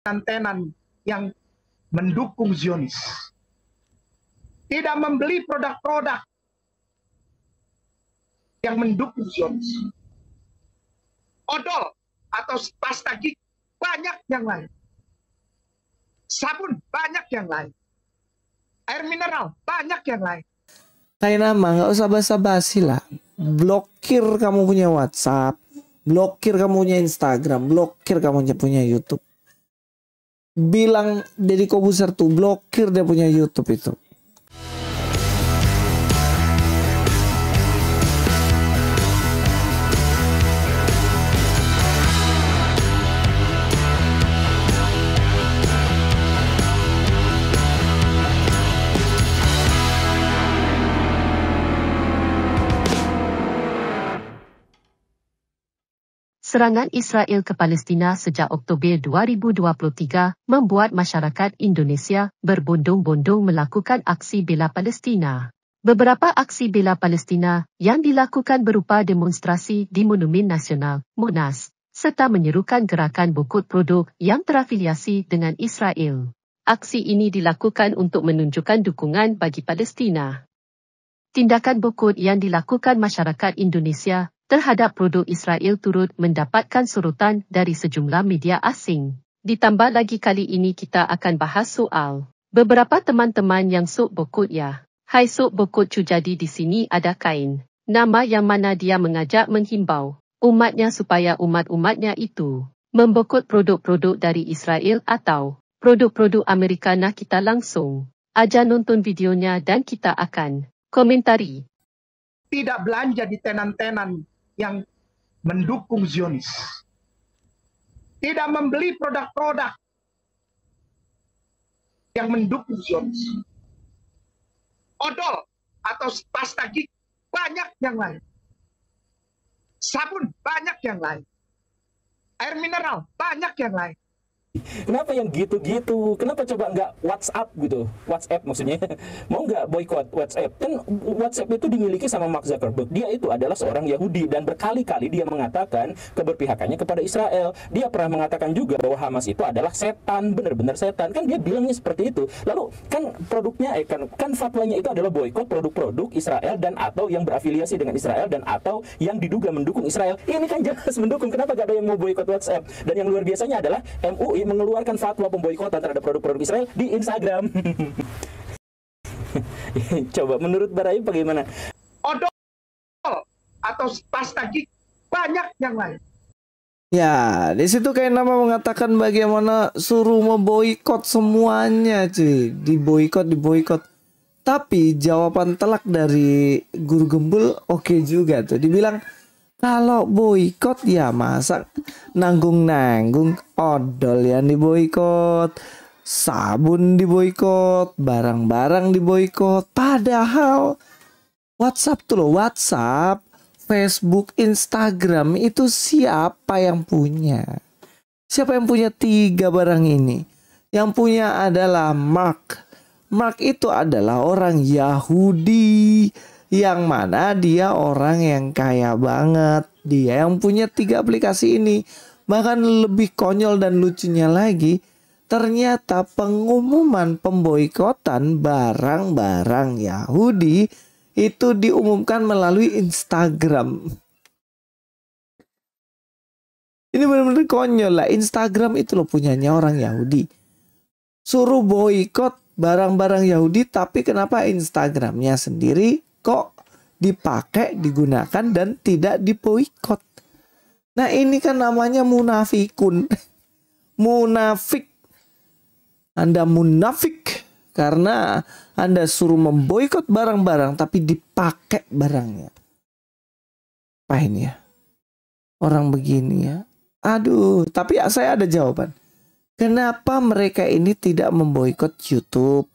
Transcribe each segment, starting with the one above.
tenan yang mendukung Zionis. Tidak membeli produk-produk yang mendukung Zionis. Odol atau pasta gigi, banyak yang lain. Sabun, banyak yang lain. Air mineral, banyak yang lain. Kayak nama, nggak usah basa-basi lah. Blokir kamu punya WhatsApp, blokir kamu punya Instagram, blokir kamu punya YouTube. Bilang Deddy Kobuser tuh blokir dia punya YouTube itu. Serangan Israel ke Palestina sejak Oktober 2023 membuat masyarakat Indonesia berbondong-bondong melakukan aksi bela Palestina. Beberapa aksi bela Palestina yang dilakukan berupa demonstrasi di Monumen Nasional, Monas, serta menyerukan gerakan bokot produk yang terafiliasi dengan Israel. Aksi ini dilakukan untuk menunjukkan dukungan bagi Palestina. Tindakan bokot yang dilakukan masyarakat Indonesia terhadap produk Israel turut mendapatkan sorotan dari sejumlah media asing. Ditambah lagi kali ini kita akan bahas soal beberapa teman-teman yang sok bokot ya. Hai sok bokot Cujadi di sini ada kain. Nama yang mana dia mengajak menghimbau umatnya supaya umat-umatnya itu membokot produk-produk dari Israel atau produk-produk Amerika. Nah kita langsung aja nonton videonya dan kita akan komentari. Tidak belanja di tenan-tenan yang mendukung Zionis. Tidak membeli produk-produk yang mendukung Zionis. Odol atau pasta gigi, banyak yang lain. Sabun, banyak yang lain. Air mineral, banyak yang lain. Kenapa yang gitu-gitu? Kenapa coba nggak WhatsApp gitu? WhatsApp maksudnya. Mau nggak boykot WhatsApp? Kan WhatsApp itu dimiliki sama Mark Zuckerberg. Dia itu adalah seorang Yahudi dan berkali-kali dia mengatakan keberpihakannya kepada Israel. Dia pernah mengatakan juga bahwa Hamas itu adalah setan, benar-benar setan. Kan dia bilangnya seperti itu. Lalu kan produknya kan fatwanya itu adalah boykot produk-produk Israel dan atau yang berafiliasi dengan Israel dan atau yang diduga mendukung Israel. Ini kan jelas mendukung. Kenapa gak ada yang mau boykot WhatsApp? Dan yang luar biasanya adalah MUI mengeluarkan fatwa pemboikotan terhadap produk-produk Israel di Instagram. Coba menurut Barai bagaimana? Odol atau pasta gigi, banyak yang lain. Ya, di situ kayak nama mengatakan bagaimana suruh memboikot semuanya, cuy. Diboikot. Tapi jawaban telak dari Guru Gembul oke juga tuh. Dibilang kalau boikot ya masa nanggung-nanggung odol yang diboikot, sabun diboikot, barang-barang diboikot. Padahal WhatsApp tuh loh, WhatsApp, Facebook, Instagram itu siapa yang punya? Siapa yang punya 3 barang ini? Yang punya adalah Mark. Mark itu adalah orang Yahudi. Yang mana dia orang yang kaya banget. Dia yang punya 3 aplikasi ini. Bahkan lebih konyol dan lucunya lagi, ternyata pengumuman pemboikotan barang-barang Yahudi itu diumumkan melalui Instagram. Ini benar-benar konyol lah. Instagram itu loh punyanya orang Yahudi. Suruh boikot barang-barang Yahudi, tapi kenapa Instagramnya sendiri kok dipakai, digunakan dan tidak diboikot? Nah ini kan namanya munafikun. Munafik. Anda munafik karena Anda suruh memboikot barang-barang tapi dipakai barangnya. Apa ini ya? Orang begini ya. Aduh, tapi saya ada jawaban. Kenapa mereka ini tidak memboikot YouTube?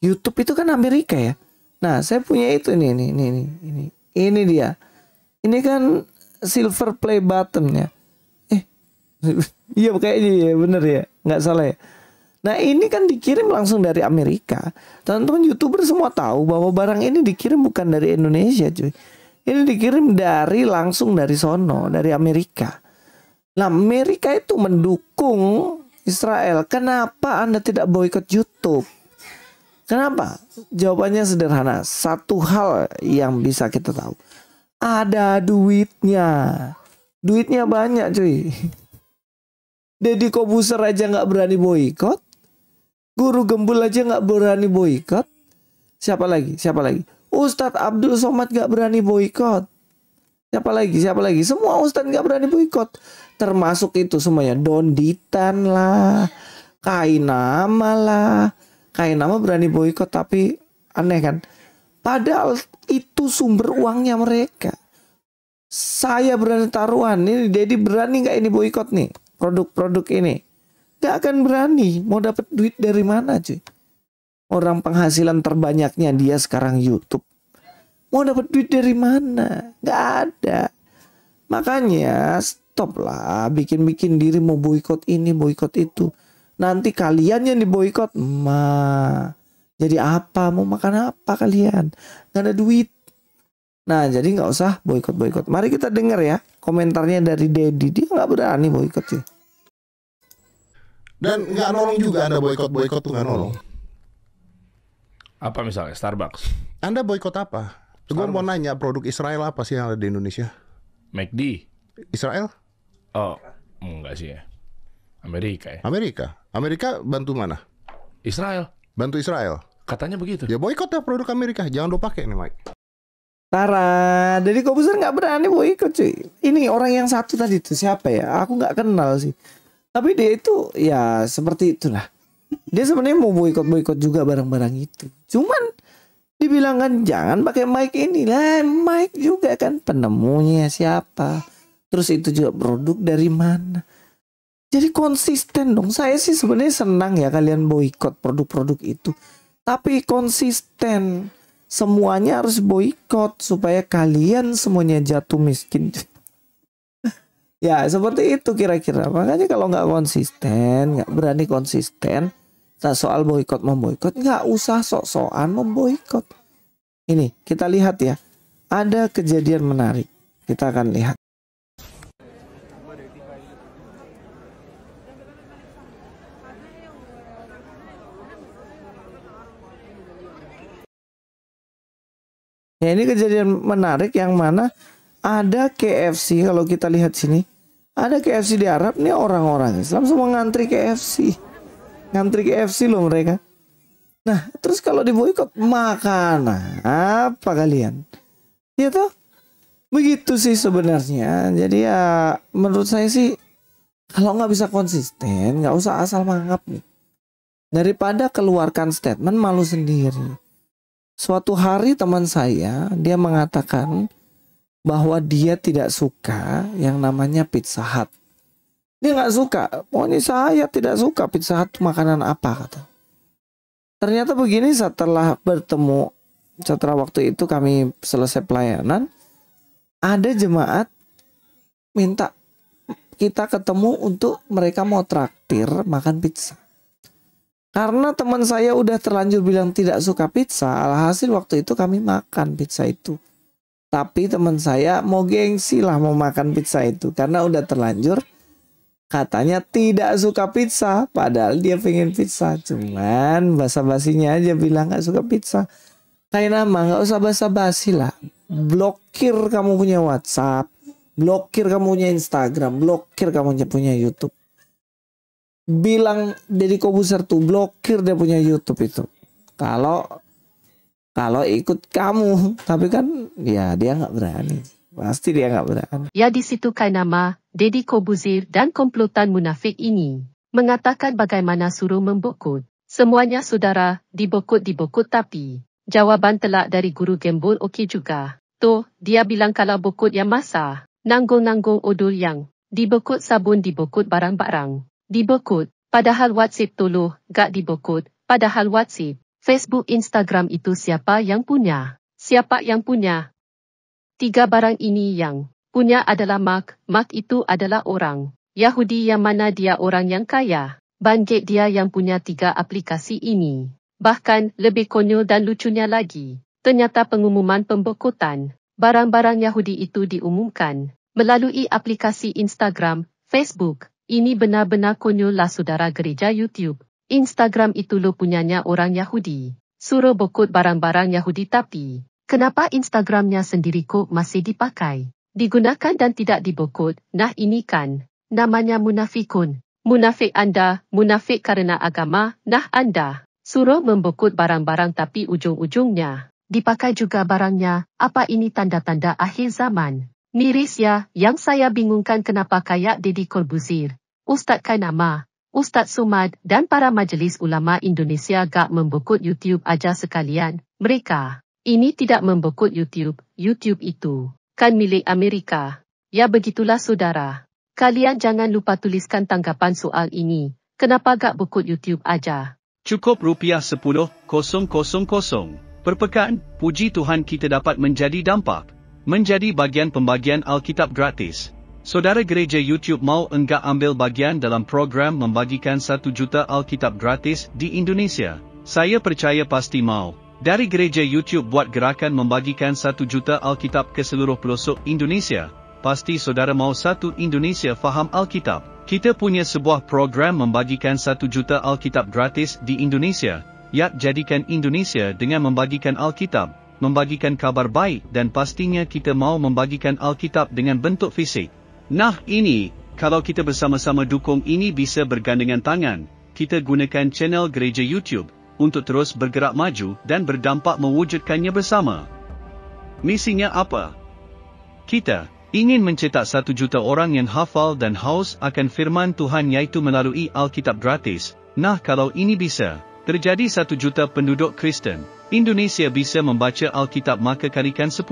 YouTube itu kan Amerika ya. Nah, saya punya itu nih. Ini dia. Ini kan silver play button-nya. Iya kayaknya ya, bener ya. Nggak salah ya. Nah, ini kan dikirim langsung dari Amerika. Teman-teman YouTuber semua tahu bahwa barang ini dikirim bukan dari Indonesia, cuy. Ini dikirim langsung dari sono, dari Amerika. Nah, Amerika itu mendukung Israel, kenapa Anda tidak boikot YouTube? Kenapa? Jawabannya sederhana. Satu hal yang bisa kita tahu. Ada duitnya. Duitnya banyak cuy. Deddy Kobuser aja nggak berani boikot. Guru Gembul aja nggak berani boikot. Siapa lagi? Siapa lagi? Ustadz Abdul Somad nggak berani boikot. Siapa lagi? Siapa lagi? Semua ustadz nggak berani boikot. Termasuk itu semuanya. Donditan lah, Kainama lah. Kainama berani boikot, tapi aneh kan? Padahal itu sumber uangnya mereka. Saya berani taruhan. Ini Deddy berani nggak ini boikot nih? Produk-produk ini. Gak akan berani. Mau dapat duit dari mana cuy? Orang penghasilan terbanyaknya dia sekarang YouTube. Mau dapat duit dari mana? Gak ada. Makanya stop lah. Bikin-bikin diri mau boikot ini, boikot itu. Nanti kalian yang diboikot. Jadi apa? Mau makan apa kalian? Gak ada duit. Nah jadi gak usah boikot-boikot. Mari kita dengar ya komentarnya dari Deddy. Dia gak berani boikot sih. Dan nggak nolong juga Anda boikot tuh nggak nolong. Apa misalnya Starbucks? Anda boikot apa? Gue mau nanya produk Israel apa sih yang ada di Indonesia? McD. Israel? Oh, enggak sih ya. Amerika ya. Amerika bantu mana? Israel. Bantu Israel. Katanya begitu. Ya boikot ya produk Amerika. Jangan lo pakai nih Mike. Tara, Deddy Kobuser nggak berani boikot cuy. Ini orang yang satu tadi tuh siapa ya? Aku nggak kenal sih. Tapi dia itu ya seperti itulah. Dia sebenarnya mau boikot juga barang-barang itu. Cuman dibilang kan jangan pakai mic ini lah. Mic juga kan penemunya siapa. Terus itu juga produk dari mana. Jadi konsisten dong. Saya sih sebenarnya senang ya kalian boikot produk-produk itu. Tapi konsisten. Semuanya harus boikot supaya kalian semuanya jatuh miskin. Ya seperti itu kira-kira. Makanya kalau nggak konsisten, nggak berani konsisten soal boikot memboikot, nggak usah sok-sokan memboikot. Ini kita lihat ya, ada kejadian menarik. Kita akan lihat. Ya ini kejadian menarik yang mana ada KFC. Kalau kita lihat sini ada KFC di Arab. Nih orang-orang Islam semua ngantri KFC. Ngantri KFC loh mereka. Nah terus kalau diboikot makanan apa kalian? Ya toh begitu sih sebenarnya. Jadi ya menurut saya sih kalau nggak bisa konsisten nggak usah asal mangap nih. Daripada keluarkan statement malu sendiri. Suatu hari teman saya dia mengatakan bahwa dia tidak suka yang namanya Pizza Hut. Dia nggak suka. Pokoknya saya tidak suka Pizza Hut makanan apa kata. Ternyata begini setelah bertemu, setelah waktu itu kami selesai pelayanan, ada jemaat minta kita ketemu untuk mereka mau traktir makan pizza. Karena teman saya udah terlanjur bilang tidak suka pizza, alhasil waktu itu kami makan pizza itu. Tapi teman saya mau gengsi lah mau makan pizza itu. Karena udah terlanjur katanya tidak suka pizza. Padahal dia pengen pizza. Cuman basa-basinya aja bilang gak suka pizza. Kayak nama gak usah basa-basi lah. Blokir kamu punya WhatsApp. Blokir kamu punya Instagram. Blokir kamu punya YouTube. Bilang Deddy Kobuser tuh blokir dia punya YouTube itu. Kalau ikut kamu, tapi kan ya dia nggak berani. Pasti dia nggak berani. Ya di situ Kainama, Deddy Kobuser dan komplotan munafik ini mengatakan bagaimana suruh membokut. Semuanya saudara, dibokut tapi jawaban telak dari guru Gembul okey juga. Tuh, dia bilang kalau bokut yang masa, nanggung-nanggung odol yang dibokut sabun dibokut barang-barang. Dibokut, padahal WhatsApp tuluh, gak dibokut, padahal WhatsApp, Facebook, Instagram itu siapa yang punya? Siapa yang punya? 3 barang ini yang punya adalah Mark itu adalah orang Yahudi yang mana dia orang yang kaya. Bangkit dia yang punya 3 aplikasi ini. Bahkan lebih konyol dan lucunya lagi, ternyata pengumuman pembokotan barang-barang Yahudi itu diumumkan melalui aplikasi Instagram, Facebook, Ini benar-benar konyol lah saudara gereja YouTube. Instagram itu lo punyanya orang Yahudi. Suruh bokot barang-barang Yahudi tapi, kenapa Instagramnya sendiri kok masih dipakai? Digunakan dan tidak dibokot, nah ini kan, namanya munafikun. Munafik Anda, munafik karena agama, nah Anda. Suruh membokot barang-barang tapi ujung-ujungnya, dipakai juga barangnya, apa ini tanda-tanda akhir zaman? Miris ya, yang saya bingungkan kenapa kayak Deddy Corbuzier, Ustadz Kainama, Ustadz Somad dan para majelis ulama Indonesia gak membokot YouTube aja sekalian. Mereka, ini tidak membokot YouTube, YouTube itu kan milik Amerika. Ya begitulah saudara. Kalian jangan lupa tuliskan tanggapan soal ini. Kenapa gak bokot YouTube aja? Cukup rupiah 10,000 per pekan, puji Tuhan kita dapat menjadi dampak. Menjadi bagian pembagian Alkitab gratis. Saudara gereja YouTube mau enggak ambil bagian dalam program membagikan 1 juta Alkitab gratis di Indonesia? Saya percaya pasti mau. Dari gereja YouTube buat gerakan membagikan 1 juta Alkitab ke seluruh pelosok Indonesia. Pasti saudara mau satu Indonesia faham Alkitab. Kita punya sebuah program membagikan 1 juta Alkitab gratis di Indonesia. Yak jadikan Indonesia dengan membagikan Alkitab. Membagikan kabar baik dan pastinya kita mau membagikan Alkitab dengan bentuk fisik. Nah ini, kalau kita bersama-sama dukung ini bisa bergandengan tangan, kita gunakan channel gereja YouTube untuk terus bergerak maju dan berdampak mewujudkannya bersama. Misinya apa? Kita ingin mencetak 1 juta orang yang hafal dan haus akan firman Tuhan yaitu melalui Alkitab gratis. Nah kalau ini bisa, terjadi 1 juta penduduk Kristen. Indonesia bisa membaca Alkitab maka kalikan 10.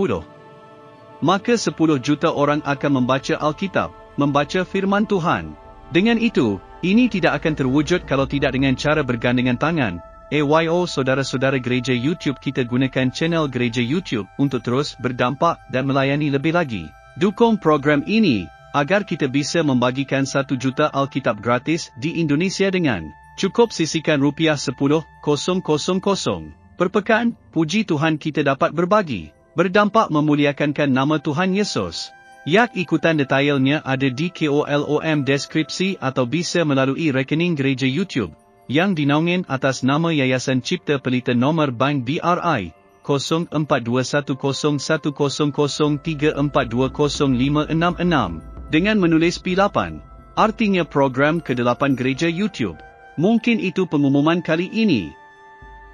Maka 10 juta orang akan membaca Alkitab, membaca firman Tuhan. Dengan itu, ini tidak akan terwujud kalau tidak dengan cara bergandengan tangan. AYO saudara-saudara gereja YouTube kita gunakan channel gereja YouTube untuk terus berdampak dan melayani lebih lagi. Dukung program ini, agar kita bisa membagikan 1 juta Alkitab gratis di Indonesia dengan cukup sisihkan rupiah 10,000 per pekan, puji Tuhan kita dapat berbagi, berdampak memuliakan nama Tuhan Yesus. Yak ikutan detailnya ada di KOLOM deskripsi atau bisa melalui rekening gereja YouTube, yang dinaungin atas nama Yayasan Cipta Pelita nomor Bank BRI, 04210034205666, dengan menulis P8, artinya program ke-8 gereja YouTube. Mungkin itu pengumuman kali ini.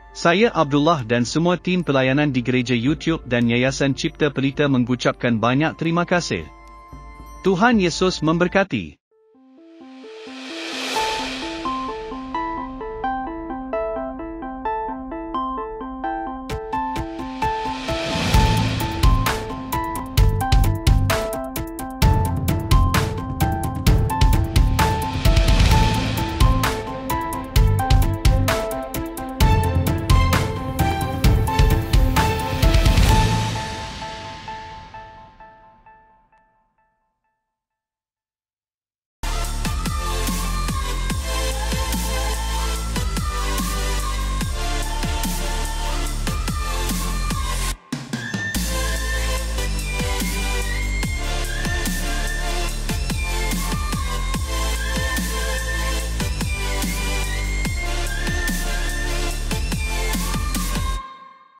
Saya Abdullah dan semua tim pelayanan di gereja YouTube dan Yayasan Cipta Pelita mengucapkan banyak terima kasih. Tuhan Yesus memberkati.